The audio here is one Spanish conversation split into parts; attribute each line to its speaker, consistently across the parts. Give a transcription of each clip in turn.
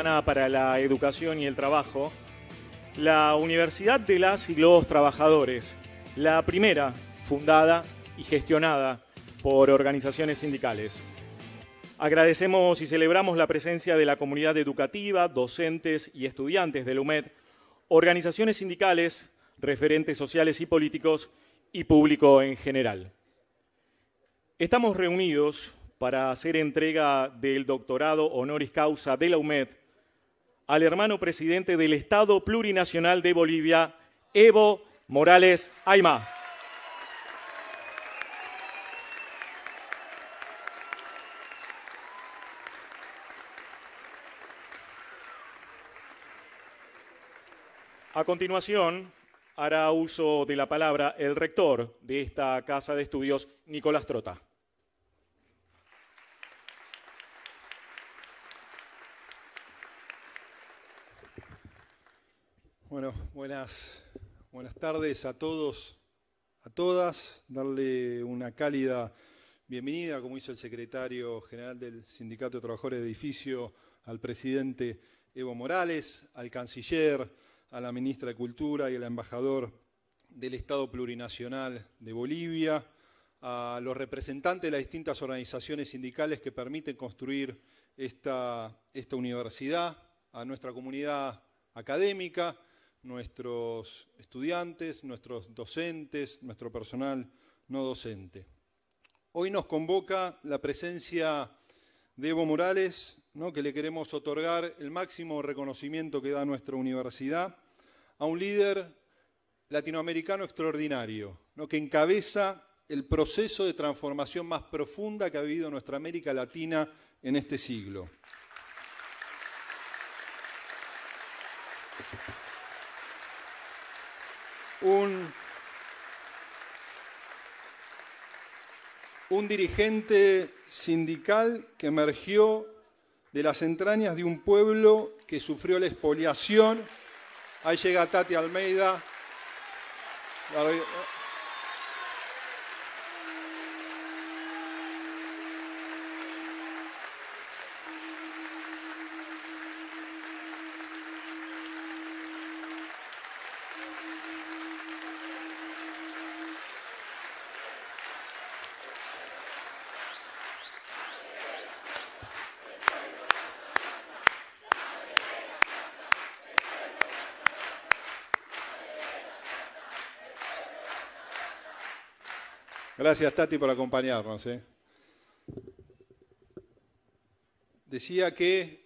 Speaker 1: Interamericana para la Educación y el Trabajo, la Universidad de las y los Trabajadores, la primera fundada y gestionada por organizaciones sindicales. Agradecemos y celebramos la presencia de la comunidad educativa, docentes y estudiantes de la UMED, organizaciones sindicales, referentes sociales y políticos y público en general. Estamos reunidos para hacer entrega del doctorado honoris causa de la UMED al hermano presidente del Estado Plurinacional de Bolivia, Evo Morales Ayma. A continuación, hará uso de la palabra el rector de esta Casa de Estudios, Nicolás Trota.
Speaker 2: Bueno, buenas tardes a todos, a todas. Darle una cálida bienvenida, como hizo el secretario general del Sindicato de Trabajadores de Edificio, al presidente Evo Morales, al canciller, a la ministra de Cultura y al embajador del Estado Plurinacional de Bolivia, a los representantes de las distintas organizaciones sindicales que permiten construir esta universidad, a nuestra comunidad académica, nuestros estudiantes, nuestros docentes, nuestro personal no docente. Hoy nos convoca la presencia de Evo Morales, que le queremos otorgar el máximo reconocimiento que da nuestra universidad a un líder latinoamericano extraordinario, que encabeza el proceso de transformación más profunda que ha vivido nuestra América Latina en este siglo. Un dirigente sindical que emergió de las entrañas de un pueblo que sufrió la expoliación. Ahí llega Tati Almeida. Gracias, Tati, por acompañarnos. Decía que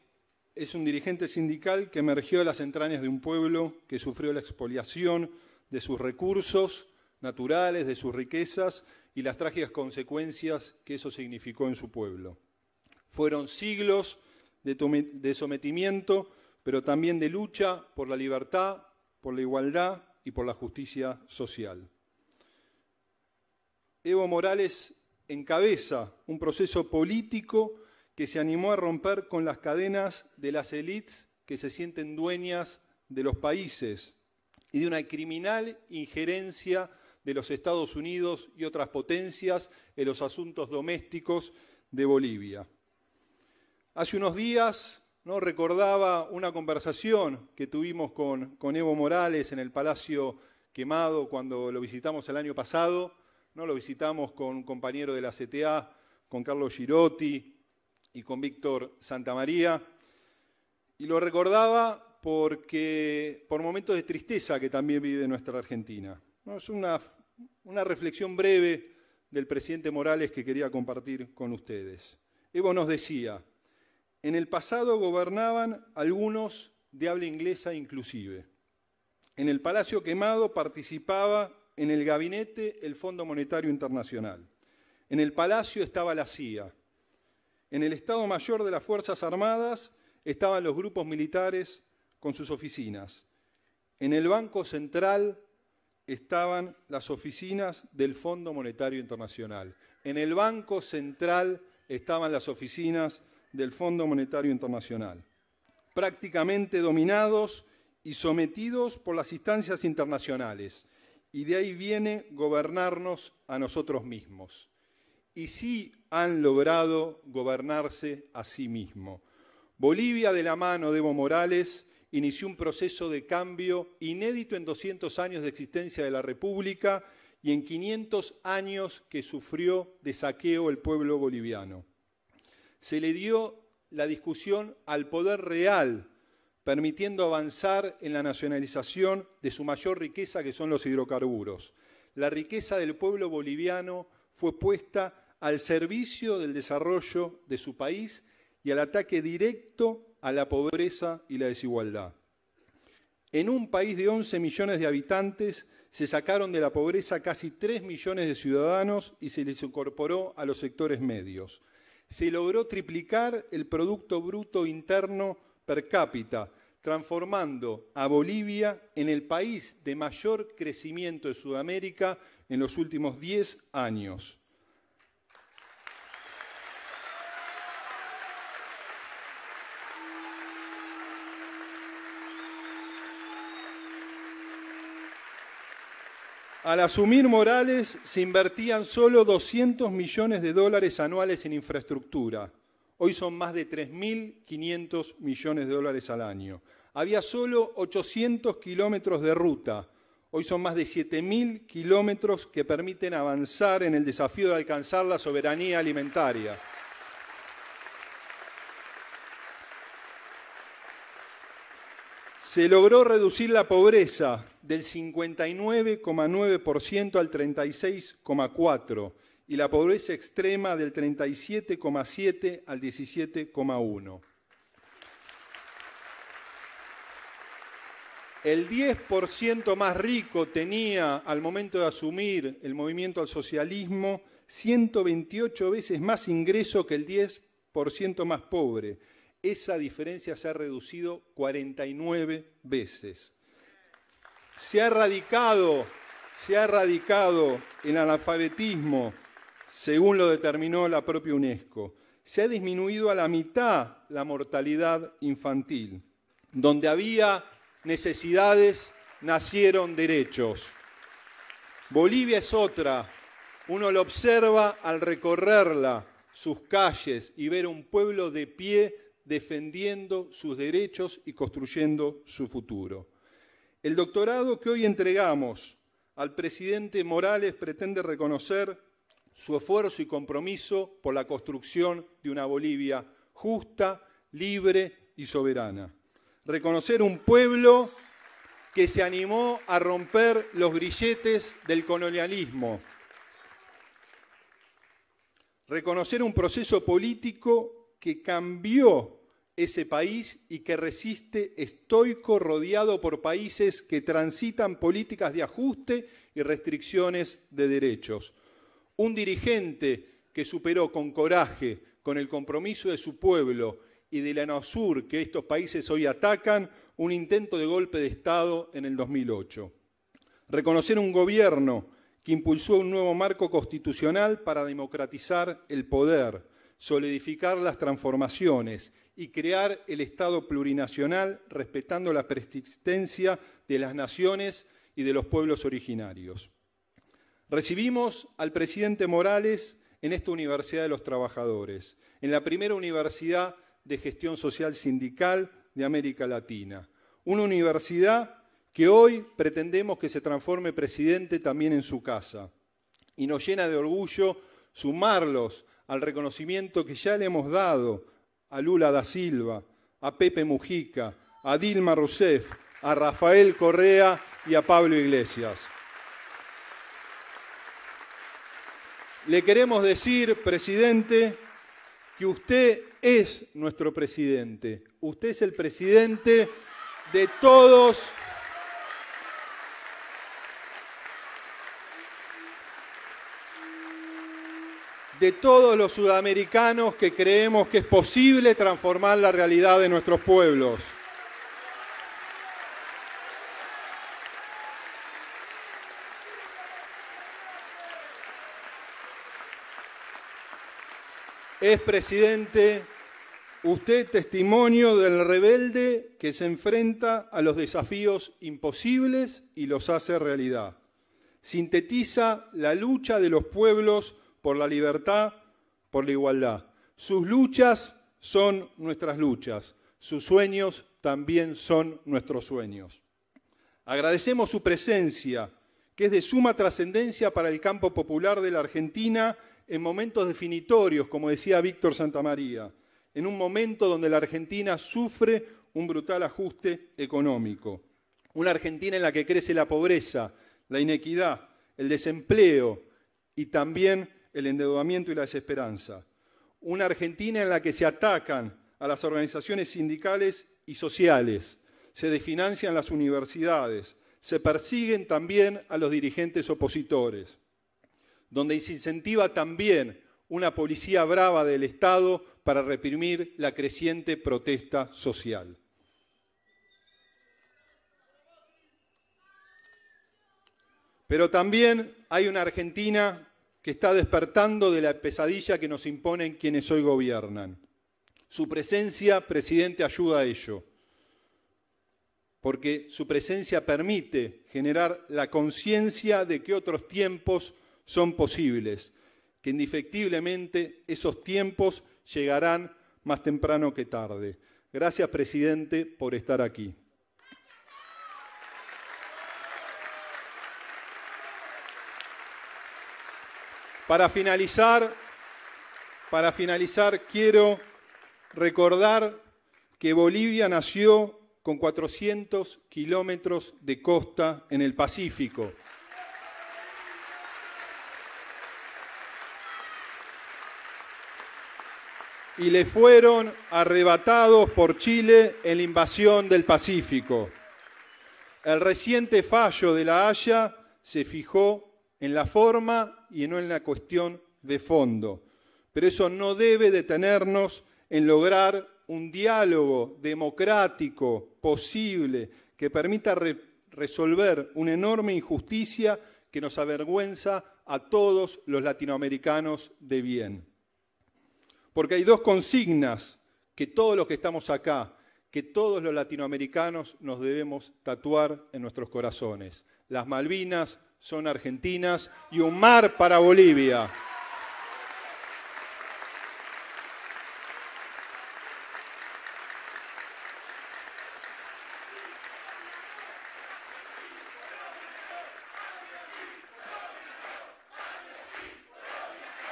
Speaker 2: es un dirigente sindical que emergió de las entrañas de un pueblo que sufrió la expoliación de sus recursos naturales, de sus riquezas y las trágicas consecuencias que eso significó en su pueblo. Fueron siglos de sometimiento, pero también de lucha por la libertad, por la igualdad y por la justicia social. Evo Morales encabeza un proceso político que se animó a romper con las cadenas de las élites que se sienten dueñas de los países y de una criminal injerencia de los Estados Unidos y otras potencias en los asuntos domésticos de Bolivia. Hace unos días recordaba una conversación que tuvimos con Evo Morales en el Palacio Quemado cuando lo visitamos el año pasado. Lo visitamos con un compañero de la CTA, con Carlos Girotti y con Víctor Santamaría. Y lo recordaba por momentos de tristeza que también vive nuestra Argentina. Es una reflexión breve del presidente Morales que quería compartir con ustedes. Evo nos decía, en el pasado gobernaban algunos de habla inglesa inclusive. En el Palacio Quemado participaba en el gabinete el Fondo Monetario Internacional. En el Palacio estaba la CIA. En el Estado Mayor de las Fuerzas Armadas estaban los grupos militares con sus oficinas. En el Banco Central estaban las oficinas del Fondo Monetario Internacional. En el Banco Central estaban las oficinas del Fondo Monetario Internacional. Prácticamente dominados y sometidos por las instancias internacionales. Y de ahí viene gobernarnos a nosotros mismos. Y sí han logrado gobernarse a sí mismos, Bolivia, de la mano de Evo Morales, inició un proceso de cambio inédito en 200 años de existencia de la República y en 500 años que sufrió de saqueo el pueblo boliviano. Se le dio la discusión al poder real, permitiendo avanzar en la nacionalización de su mayor riqueza, que son los hidrocarburos. La riqueza del pueblo boliviano fue puesta al servicio del desarrollo de su país y al ataque directo a la pobreza y la desigualdad. En un país de 11 millones de habitantes se sacaron de la pobreza casi 3 millones de ciudadanos y se les incorporó a los sectores medios. Se logró triplicar el Producto Bruto Interno per cápita, transformando a Bolivia en el país de mayor crecimiento de Sudamérica en los últimos 10 años. Al asumir Morales, se invertían solo 200 millones de dólares anuales en infraestructura. Hoy son más de 3.500 millones de dólares al año. Había solo 800 kilómetros de ruta. Hoy son más de 7.000 kilómetros que permiten avanzar en el desafío de alcanzar la soberanía alimentaria. Se logró reducir la pobreza del 59,9% al 36,4% y la pobreza extrema del 37,7% al 17,1%. El 10% más rico tenía, al momento de asumir el movimiento al socialismo, 128 veces más ingreso que el 10% más pobre. Esa diferencia se ha reducido 49 veces. Se ha erradicado el analfabetismo, según lo determinó la propia UNESCO. Se ha disminuido a la mitad la mortalidad infantil. Donde había necesidades, nacieron derechos. Bolivia es otra. Uno lo observa al recorrerla, sus calles, y ver a un pueblo de pie defendiendo sus derechos y construyendo su futuro. El doctorado que hoy entregamos al presidente Morales pretende reconocer su esfuerzo y compromiso por la construcción de una Bolivia justa, libre y soberana. Reconocer un pueblo que se animó a romper los grilletes del colonialismo. Reconocer un proceso político que cambió ese país y que resiste estoico, rodeado por países que transitan políticas de ajuste y restricciones de derechos. Un dirigente que superó con coraje, con el compromiso de su pueblo y de la UNASUR que estos países hoy atacan, un intento de golpe de Estado en el 2008. Reconocer un gobierno que impulsó un nuevo marco constitucional para democratizar el poder, solidificar las transformaciones y crear el Estado plurinacional respetando la persistencia de las naciones y de los pueblos originarios. Recibimos al presidente Morales en esta Universidad de los Trabajadores, en la primera universidad de gestión social sindical de América Latina. Una universidad que hoy pretendemos que se transforme presidente también en su casa. Y nos llena de orgullo sumarlos al reconocimiento que ya le hemos dado a Lula da Silva, a Pepe Mujica, a Dilma Rousseff, a Rafael Correa y a Pablo Iglesias. Le queremos decir, presidente, que usted es nuestro presidente. Usted es el presidente de todos los sudamericanos que creemos que es posible transformar la realidad de nuestros pueblos. Es, presidente, usted testimonio del rebelde que se enfrenta a los desafíos imposibles y los hace realidad. Sintetiza la lucha de los pueblos por la libertad, por la igualdad. Sus luchas son nuestras luchas, sus sueños también son nuestros sueños. Agradecemos su presencia, que es de suma trascendencia para el campo popular de la Argentina en momentos definitorios, como decía Víctor Santamaría, en un momento donde la Argentina sufre un brutal ajuste económico. Una Argentina en la que crece la pobreza, la inequidad, el desempleo y también el endeudamiento y la desesperanza. Una Argentina en la que se atacan a las organizaciones sindicales y sociales, se desfinancian las universidades, se persiguen también a los dirigentes opositores, donde se incentiva también una policía brava del Estado para reprimir la creciente protesta social. Pero también hay una Argentina que está despertando de la pesadilla que nos imponen quienes hoy gobiernan. Su presencia, presidente, ayuda a ello, porque su presencia permite generar la conciencia de que otros tiempos son posibles, que indefectiblemente esos tiempos llegarán más temprano que tarde. Gracias, presidente, por estar aquí. Para finalizar, quiero recordar que Bolivia nació con 400 kilómetros de costa en el Pacífico. Y le fueron arrebatados por Chile en la invasión del Pacífico. El reciente fallo de La Haya se fijó en la forma y no en la cuestión de fondo. Pero eso no debe detenernos en lograr un diálogo democrático, posible, que permita resolver una enorme injusticia que nos avergüenza a todos los latinoamericanos de bien. Porque hay dos consignas que todos los que estamos acá, que todos los latinoamericanos nos debemos tatuar en nuestros corazones. Las Malvinas son argentinas y un mar para Bolivia.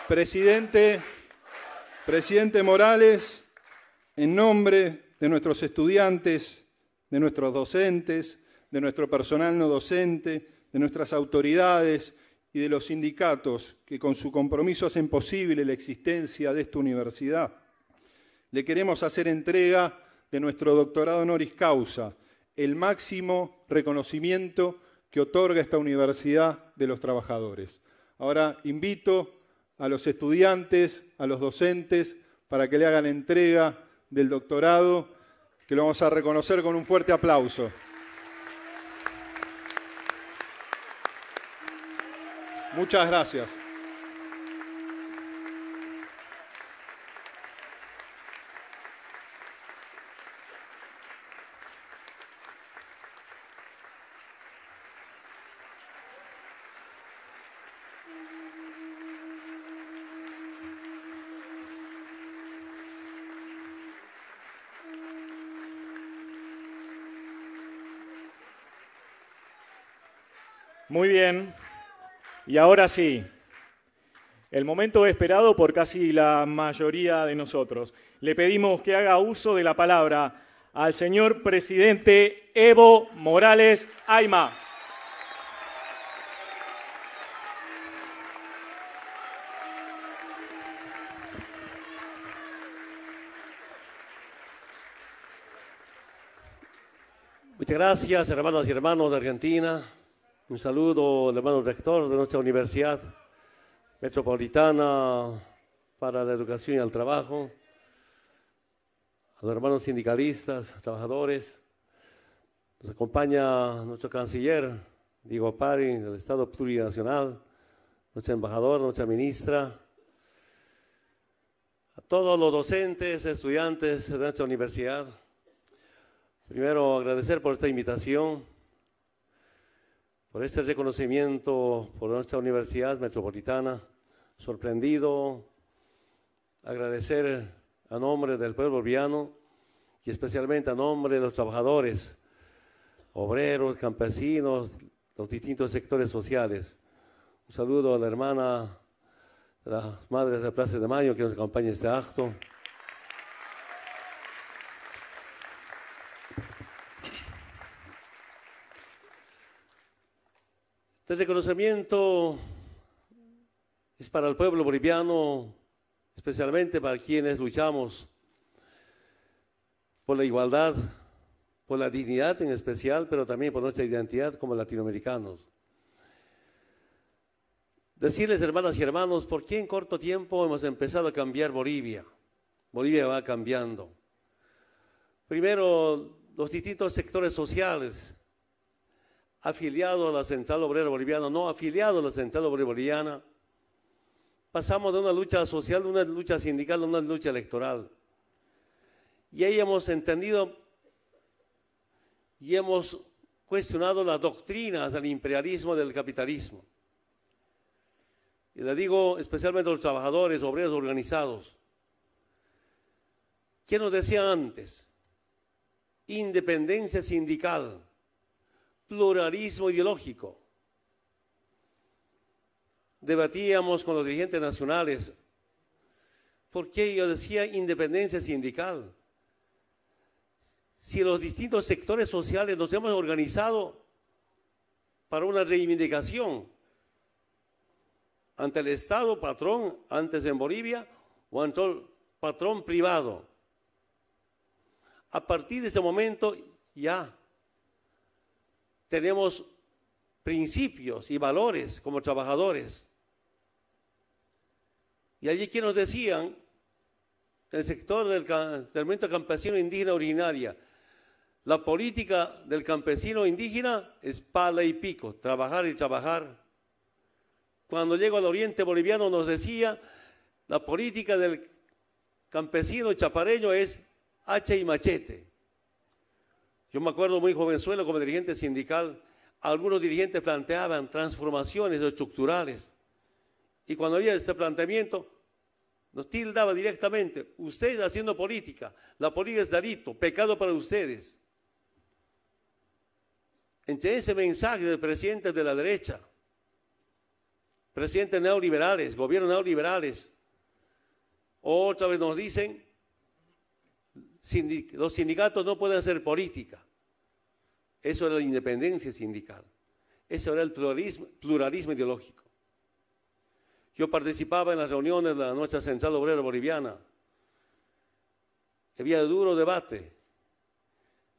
Speaker 2: Presidente Morales, en nombre de nuestros estudiantes, de nuestros docentes, de nuestro personal no docente, de nuestras autoridades y de los sindicatos que con su compromiso hacen posible la existencia de esta universidad, le queremos hacer entrega de nuestro doctorado honoris causa, el máximo reconocimiento que otorga esta Universidad de los Trabajadores. Ahora invito a los estudiantes, a los docentes, para que le hagan entrega del doctorado, que lo vamos a reconocer con un fuerte aplauso. Muchas gracias.
Speaker 1: Muy bien. Y ahora sí, el momento esperado por casi la mayoría de nosotros. Le pedimos que haga uso de la palabra al señor presidente Evo Morales Ayma.
Speaker 3: Muchas gracias, hermanas y hermanos de Argentina. Un saludo al hermano rector de nuestra Universidad Metropolitana para la Educación y el Trabajo, a los hermanos sindicalistas, trabajadores. Nos acompaña nuestro canciller, Diego Pari, del Estado Plurinacional, nuestro embajador, nuestra ministra, a todos los docentes, estudiantes de nuestra universidad. Primero, agradecer por esta invitación, por este reconocimiento por nuestra Universidad Metropolitana. Sorprendido, agradecer a nombre del pueblo boliviano y especialmente a nombre de los trabajadores, obreros, campesinos, los distintos sectores sociales. Un saludo a la hermana de las Madres de Plaza de Mayo que nos acompaña en este acto. Este reconocimiento es para el pueblo boliviano, especialmente para quienes luchamos por la igualdad, por la dignidad en especial, pero también por nuestra identidad como latinoamericanos. Decirles, hermanas y hermanos, por qué en corto tiempo hemos empezado a cambiar Bolivia. Bolivia va cambiando. Primero, los distintos sectores sociales, afiliados a la Central Obrera Boliviana, no afiliados a la Central Obrera Boliviana, pasamos de una lucha social, de una lucha sindical, a una lucha electoral. Y ahí hemos entendido y hemos cuestionado las doctrinas del imperialismo, del capitalismo. Y le digo especialmente a los trabajadores, obreros organizados. ¿Qué nos decía antes? Independencia sindical, pluralismo ideológico. Debatíamos con los dirigentes nacionales. ¿Por qué yo decía independencia sindical? Si los distintos sectores sociales nos hemos organizado para una reivindicación ante el Estado patrón, antes en Bolivia, o ante el patrón privado. A partir de ese momento ya tenemos principios y valores como trabajadores. Y allí que nos decían, el sector del movimiento campesino indígena originaria, la política del campesino indígena es pala y pico, trabajar y trabajar. Cuando llego al oriente boliviano nos decía, la política del campesino chapareño es hacha y machete. Yo me acuerdo muy jovenzuelo como dirigente sindical, algunos dirigentes planteaban transformaciones estructurales. Y cuando había este planteamiento, nos tildaba directamente, ustedes haciendo política, la política es delito, pecado para ustedes. Entre ese mensaje del presidente de la derecha, presidentes neoliberales, gobiernos neoliberales, otra vez nos dicen, los sindicatos no pueden hacer política. Eso era la independencia sindical. Eso era el pluralismo ideológico. Yo participaba en las reuniones de la nuestra Central Obrera Boliviana. Había duro debate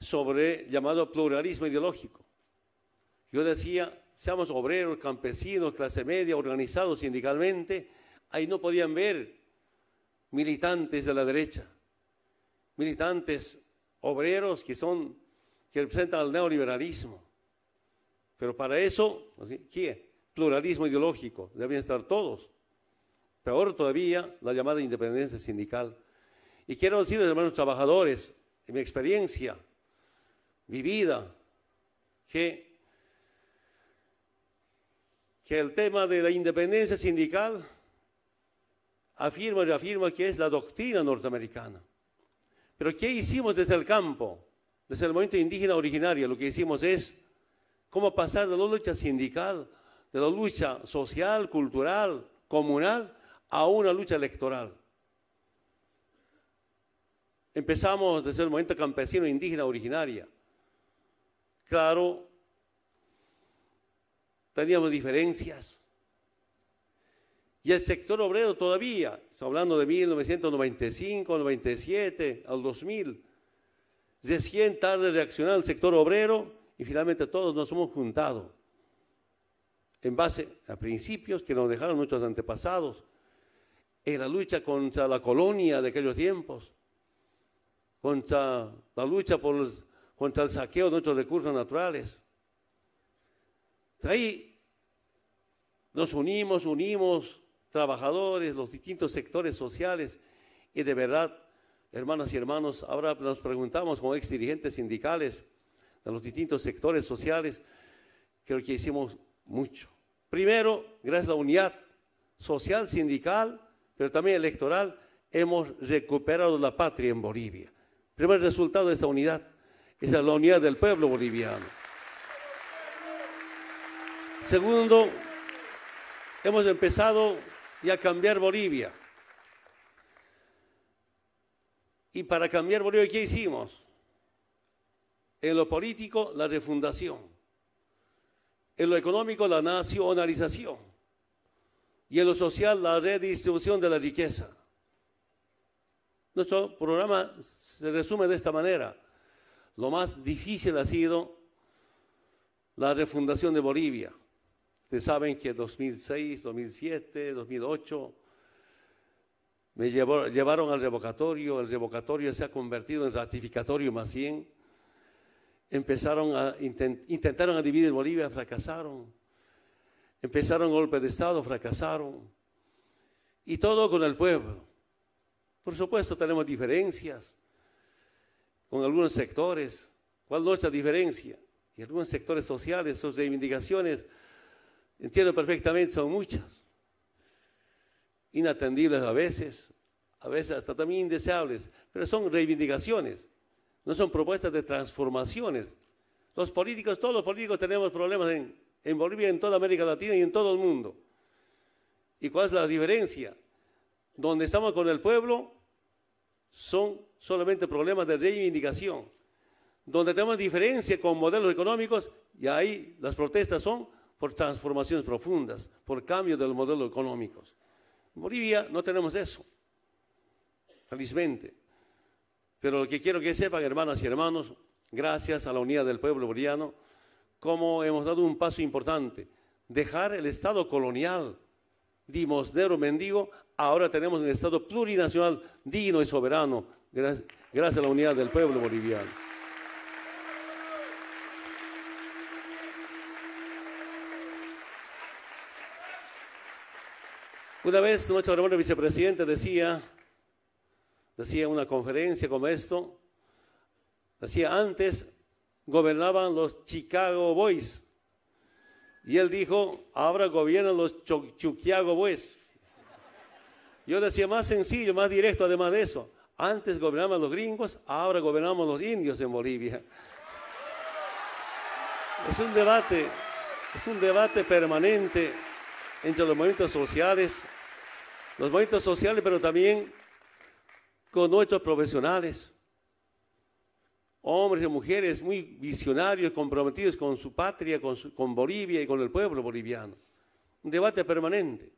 Speaker 3: sobre el llamado pluralismo ideológico. Yo decía, seamos obreros, campesinos, clase media, organizados sindicalmente. Ahí no podían ver militantes de la derecha, militantes obreros que representan al neoliberalismo. Pero para eso, ¿qué? Pluralismo ideológico, deben estar todos. Peor todavía, la llamada independencia sindical. Y quiero decirles, hermanos trabajadores, en mi experiencia vivida, que el tema de la independencia sindical afirma y reafirma que es la doctrina norteamericana. Pero ¿qué hicimos desde el campo? Desde el movimiento indígena originario, lo que hicimos es cómo pasar de la lucha sindical, de la lucha social, cultural, comunal, a una lucha electoral. Empezamos desde el movimiento campesino indígena originaria. Claro, teníamos diferencias. Y el sector obrero todavía, estoy hablando de 1995, 97, al 2000, recién tarde reaccionó el sector obrero y finalmente todos nos hemos juntado en base a principios que nos dejaron nuestros antepasados, en la lucha contra la colonia de aquellos tiempos, contra la lucha contra el saqueo de nuestros recursos naturales. Ahí nos unimos trabajadores, los distintos sectores sociales, y de verdad, hermanas y hermanos, ahora nos preguntamos como ex dirigentes sindicales de los distintos sectores sociales, creo que hicimos mucho. Primero, gracias a la unidad social, sindical, pero también electoral, hemos recuperado la patria en Bolivia. Primer resultado de esta unidad, esa es la unidad del pueblo boliviano. Segundo, hemos empezado ya a cambiar Bolivia. Y para cambiar Bolivia, ¿qué hicimos? En lo político, la refundación. En lo económico, la nacionalización. Y en lo social, la redistribución de la riqueza. Nuestro programa se resume de esta manera. Lo más difícil ha sido la refundación de Bolivia. Ustedes saben que en 2006, 2007, 2008 me llevaron al revocatorio. El revocatorio se ha convertido en ratificatorio más bien. Intentaron a dividir Bolivia, fracasaron. Empezaron golpe de Estado, fracasaron. Y todo con el pueblo. Por supuesto tenemos diferencias con algunos sectores. ¿Cuál es nuestra diferencia? Y algunos sectores sociales, sus reivindicaciones, entiendo perfectamente, son muchas. Inatendibles a veces hasta también indeseables, pero son reivindicaciones, no son propuestas de transformaciones. Los políticos, todos los políticos tenemos problemas en Bolivia, en toda América Latina y en todo el mundo. ¿Y cuál es la diferencia? Donde estamos con el pueblo son solamente problemas de reivindicación. Donde tenemos diferencia con modelos económicos, y ahí las protestas son por transformaciones profundas, por cambio de los modelos económicos. En Bolivia no tenemos eso, felizmente. Pero lo que quiero que sepan, hermanas y hermanos, gracias a la unidad del pueblo boliviano, cómo hemos dado un paso importante. Dejar el Estado colonial, limosnero, mendigo, ahora tenemos un Estado plurinacional, digno y soberano, gracias a la unidad del pueblo boliviano. Una vez nuestro hermano vicepresidente decía en una conferencia como esto, decía, antes gobernaban los Chicago Boys, y él dijo, ahora gobiernan los Chuquiago Boys. Yo decía, más sencillo, más directo, además de eso, antes gobernaban los gringos, ahora gobernamos los indios en Bolivia. Es un debate permanente entre los movimientos sociales, pero también con nuestros profesionales, hombres y mujeres muy visionarios, comprometidos con su patria, con Bolivia y con el pueblo boliviano. Un debate permanente.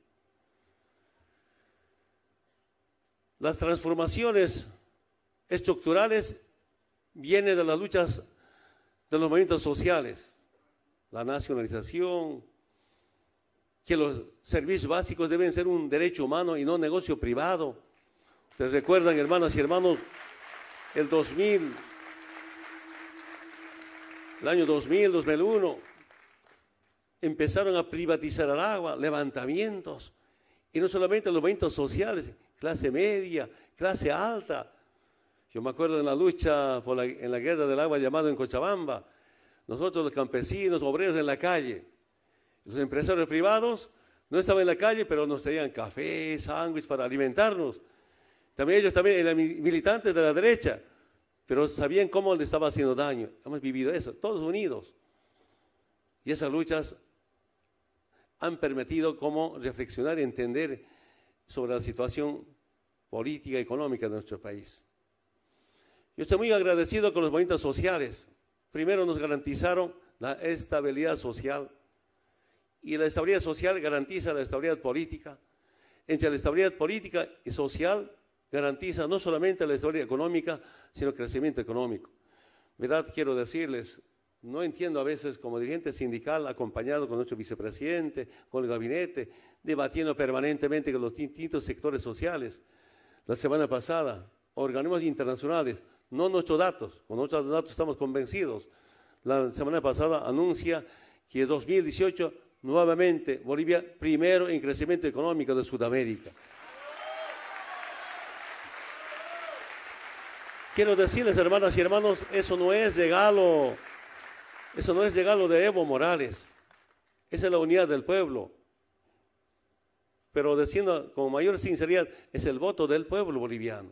Speaker 3: Las transformaciones estructurales vienen de las luchas de los movimientos sociales, la nacionalización, que los servicios básicos deben ser un derecho humano y no negocio privado. Ustedes recuerdan, hermanas y hermanos, el año 2000, 2001, empezaron a privatizar el agua, levantamientos, y no solamente los movimientos sociales, clase media, clase alta. Yo me acuerdo de la lucha en la guerra del agua llamado en Cochabamba, nosotros los campesinos, obreros en la calle, los empresarios privados no estaban en la calle, pero nos traían café, sándwich para alimentarnos. También ellos eran militantes de la derecha, pero sabían cómo le estaba haciendo daño. Hemos vivido eso, todos unidos. Y esas luchas han permitido cómo reflexionar y entender sobre la situación política y económica de nuestro país. Yo estoy muy agradecido con los movimientos sociales. Primero nos garantizaron la estabilidad social. Y la estabilidad social garantiza la estabilidad política. Entre la estabilidad política y social garantiza no solamente la estabilidad económica, sino el crecimiento económico. ¿Verdad? Quiero decirles, no entiendo a veces como dirigente sindical, acompañado con nuestro vicepresidente, con el gabinete, debatiendo permanentemente con los distintos sectores sociales. La semana pasada, organismos internacionales, no nuestros datos, con nuestros datos estamos convencidos. La semana pasada anuncia que en 2018 nuevamente Bolivia primero en crecimiento económico de Sudamérica. Quiero decirles, hermanas y hermanos, eso no es regalo de Evo Morales, esa es la unidad del pueblo. pero diciendo con mayor sinceridad, es el voto del pueblo boliviano.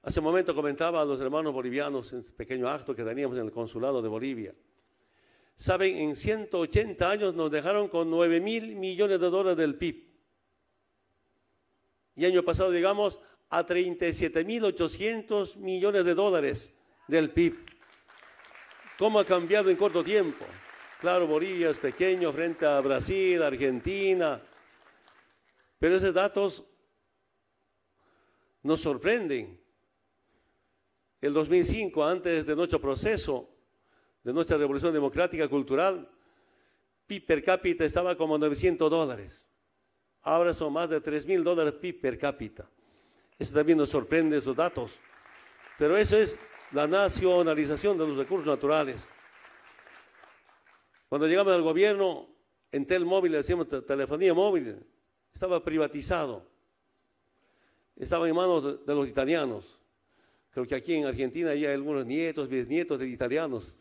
Speaker 3: Hace un momento comentaba a los hermanos bolivianos en este pequeño acto que teníamos en el consulado de Bolivia. Saben, en 180 años nos dejaron con 9.000 millones de dólares del PIB. Y año pasado llegamos a 37.800 millones de dólares del PIB. ¿Cómo ha cambiado en corto tiempo? Claro, Bolivia es pequeño frente a Brasil, Argentina, pero esos datos nos sorprenden. El 2005, antes de nuestro proceso, de nuestra revolución democrática cultural, PIB per cápita estaba como $900. Ahora son más de $3.000 PIB per cápita. Eso también nos sorprende, esos datos. Pero eso es la nacionalización de los recursos naturales. Cuando llegamos al gobierno, Entel Móvil, decíamos telefonía móvil, estaba privatizado. Estaba en manos de los italianos. Creo que aquí en Argentina hay algunos nietos, bisnietos de italianos.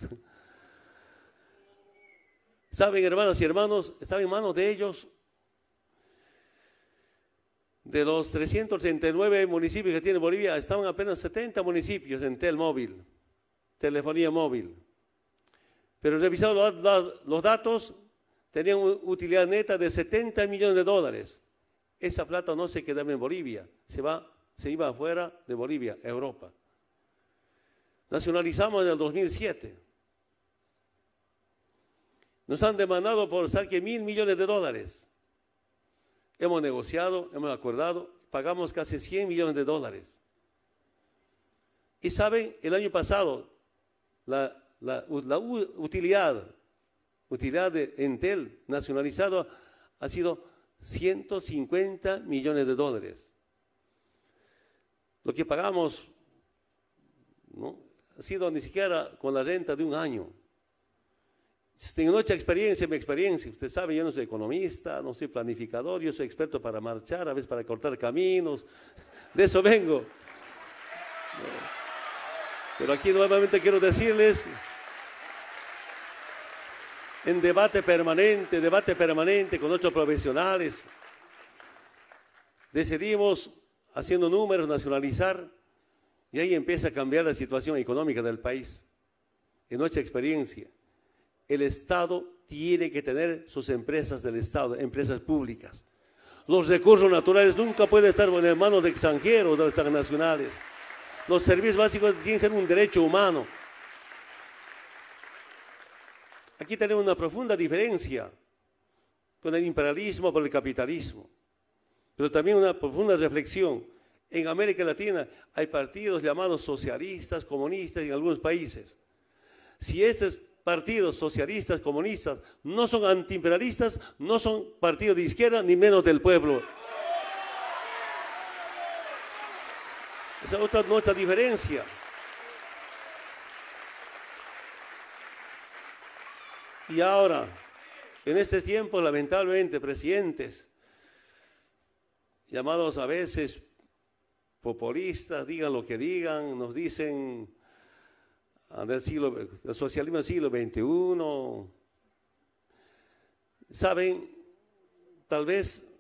Speaker 3: Saben, hermanas y hermanos, estaba en manos de ellos. De los 339 municipios que tiene Bolivia, estaban apenas 70 municipios en Telmóvil, telefonía móvil. Pero revisados los datos, tenían una utilidad neta de $70 millones. Esa plata no se quedaba en Bolivia, se iba afuera de Bolivia, a Europa. Nacionalizamos en el 2007. Nos han demandado por cerca de $1.000 millones. Hemos negociado, hemos acordado, pagamos casi $100 millones. Y saben, el año pasado, la utilidad de Entel nacionalizado ha sido $150 millones. Lo que pagamos no ha sido ni siquiera con la renta de un año. Tengo mucha experiencia, mi experiencia. Usted sabe, yo no soy economista, no soy planificador, yo soy experto para marchar, a veces para cortar caminos. De eso vengo. Pero aquí nuevamente quiero decirles, en debate permanente con nuestros profesionales, decidimos, haciendo números, nacionalizar, y ahí empieza a cambiar la situación económica del país. En nuestra experiencia, el Estado tiene que tener sus empresas del Estado, empresas públicas. Los recursos naturales nunca pueden estar en manos de extranjeros, de los transnacionales. Los servicios básicos tienen que ser un derecho humano. Aquí tenemos una profunda diferencia con el imperialismo por el capitalismo, pero también una profunda reflexión. En América Latina hay partidos llamados socialistas, comunistas en algunos países. Si estos partidos socialistas, comunistas no son antiimperialistas, no son partidos de izquierda, ni menos del pueblo. Esa es otra nuestra diferencia. Y ahora, en este tiempo, lamentablemente, presidentes, llamados a veces populistas, digan lo que digan, nos dicen del socialismo del siglo XXI. Saben, tal vez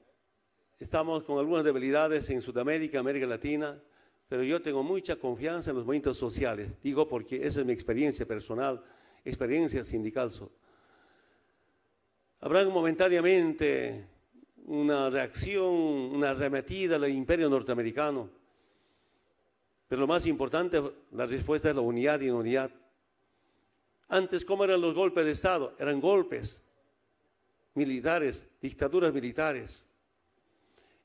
Speaker 3: estamos con algunas debilidades en Sudamérica, América Latina, pero yo tengo mucha confianza en los movimientos sociales. Digo porque esa es mi experiencia personal, experiencia sindical. Habrá momentáneamente una reacción, una arremetida al imperio norteamericano, pero lo más importante, la respuesta es la unidad y unidad. Antes, ¿cómo eran los golpes de Estado? Eran golpes militares, dictaduras militares.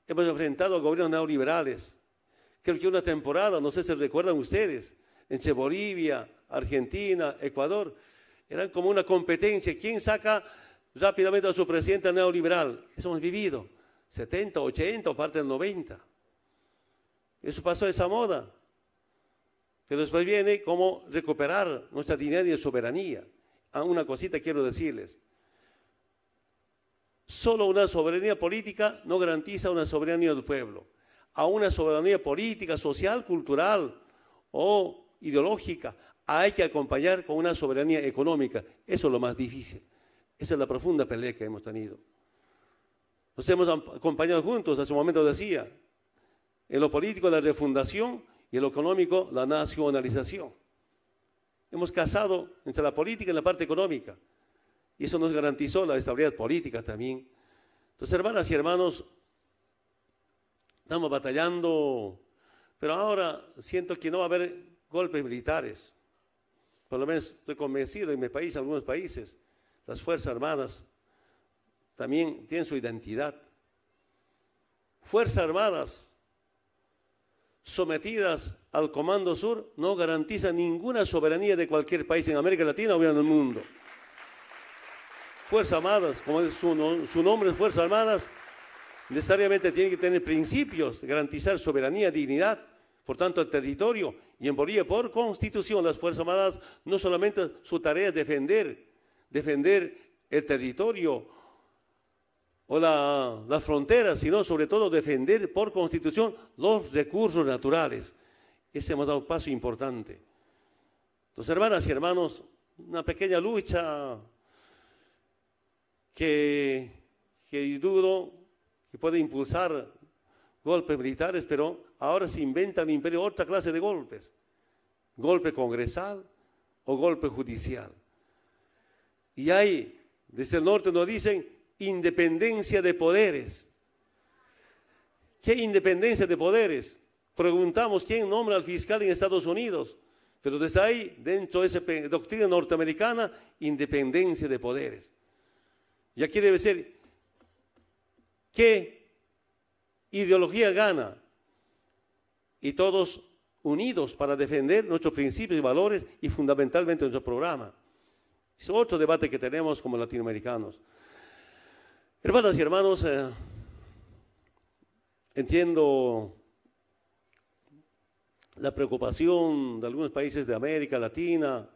Speaker 3: Hemos enfrentado a gobiernos neoliberales. Creo que una temporada, no sé si recuerdan ustedes, entre Bolivia, Argentina, Ecuador, eran como una competencia. ¿Quién saca rápidamente a su presidente neoliberal? Eso hemos vivido, 70, 80 o parte del 90. Eso pasó esa moda. Pero después viene cómo recuperar nuestra dignidad y soberanía. Una cosita quiero decirles. Solo una soberanía política no garantiza una soberanía del pueblo. A una soberanía política, social, cultural o ideológica hay que acompañar con una soberanía económica. Eso es lo más difícil. Esa es la profunda pelea que hemos tenido. Nos hemos acompañado juntos, hace un momento decía, en lo político la refundación y en lo económico la nacionalización. Hemos casado entre la política y la parte económica y eso nos garantizó la estabilidad política también. Entonces, hermanas y hermanos, estamos batallando, pero ahora siento que no va a haber golpes militares. Por lo menos estoy convencido en mi país, en algunos países, las Fuerzas Armadas también tienen su identidad. Fuerzas Armadas sometidas al Comando Sur no garantizan ninguna soberanía de cualquier país en América Latina o en el mundo. Fuerzas Armadas, como es su nombre es Fuerzas Armadas, necesariamente tienen que tener principios, garantizar soberanía, dignidad, por tanto el territorio. Y en Bolivia, por constitución, las Fuerzas Armadas no solamente su tarea es defender el territorio o la frontera, sino sobre todo defender por constitución los recursos naturales. Ese hemos dado un paso importante. Entonces, hermanas y hermanos, una pequeña lucha que dudo que puede impulsar golpes militares, pero ahora se inventa en el imperio otra clase de golpes. Golpe congresal o golpe judicial. Y hay, desde el norte nos dicen, independencia de poderes. ¿Qué independencia de poderes? Preguntamos quién nombra al fiscal en Estados Unidos, pero desde ahí, dentro de esa doctrina norteamericana, independencia de poderes. Y aquí debe ser, ¿qué ideología gana? Y todos unidos para defender nuestros principios y valores y fundamentalmente nuestro programa. Es otro debate que tenemos como latinoamericanos. Hermanas y hermanos, entiendo la preocupación de algunos países de América Latina,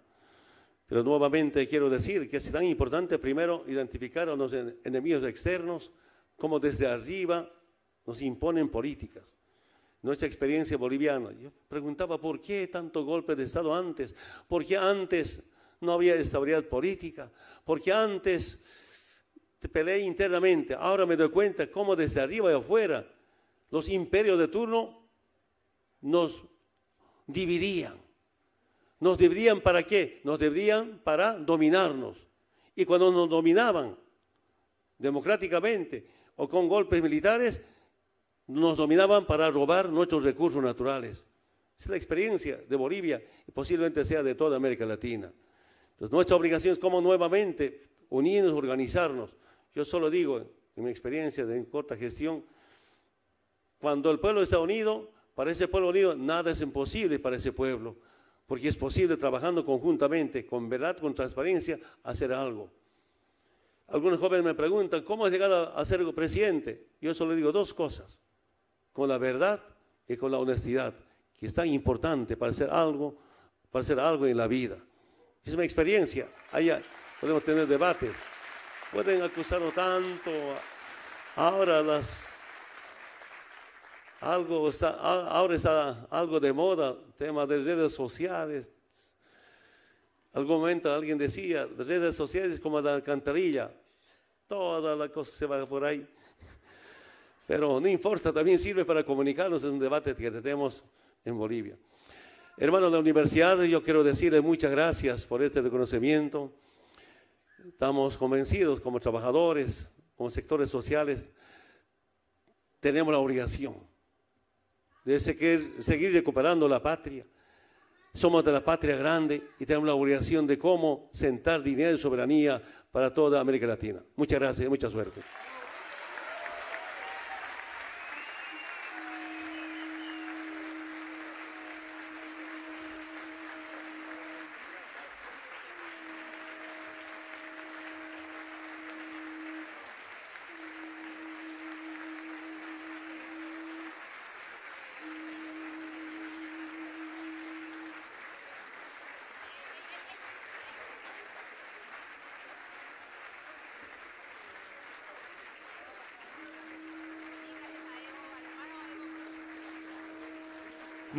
Speaker 3: pero nuevamente quiero decir que es tan importante primero identificar a los enemigos externos como desde arriba nos imponen políticas. Nuestra experiencia boliviana, yo preguntaba por qué tanto golpe de Estado antes, por qué antes no había estabilidad política, por qué antes te peleé internamente. Ahora me doy cuenta cómo desde arriba y afuera los imperios de turno nos dividían. ¿Nos dividían para qué? Nos dividían para dominarnos. Y cuando nos dominaban democráticamente o con golpes militares, nos dominaban para robar nuestros recursos naturales. Esa es la experiencia de Bolivia y posiblemente sea de toda América Latina. Entonces, nuestra obligación es como nuevamente unirnos, organizarnos. Yo solo digo, en mi experiencia de corta gestión, cuando el pueblo está unido, para ese pueblo unido nada es imposible para ese pueblo, porque es posible trabajando conjuntamente, con verdad, con transparencia, hacer algo. Algunos jóvenes me preguntan, ¿cómo has llegado a ser presidente? Yo solo digo dos cosas, con la verdad y con la honestidad, que es tan importante para hacer algo en la vida. Es mi experiencia, allá podemos tener debates, pueden acusarnos tanto, ahora ahora está algo de moda, tema de redes sociales. Algún momento alguien decía, redes sociales es como la alcantarilla, toda la cosa se va por ahí. Pero no importa, también sirve para comunicarnos en un debate que tenemos en Bolivia. Hermanos de la universidad, yo quiero decirles muchas gracias por este reconocimiento. Estamos convencidos como trabajadores, como sectores sociales, tenemos la obligación de seguir recuperando la patria. Somos de la patria grande y tenemos la obligación de cómo sentar dignidad y soberanía para toda América Latina. Muchas gracias y mucha suerte.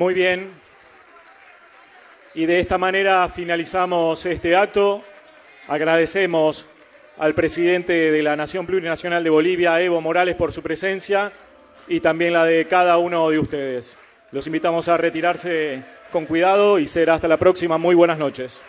Speaker 1: Muy bien. Y de esta manera finalizamos este acto. Agradecemos al presidente de la Nación Plurinacional de Bolivia, Evo Morales, por su presencia y también la de cada uno de ustedes. Los invitamos a retirarse con cuidado y será hasta la próxima. Muy buenas noches.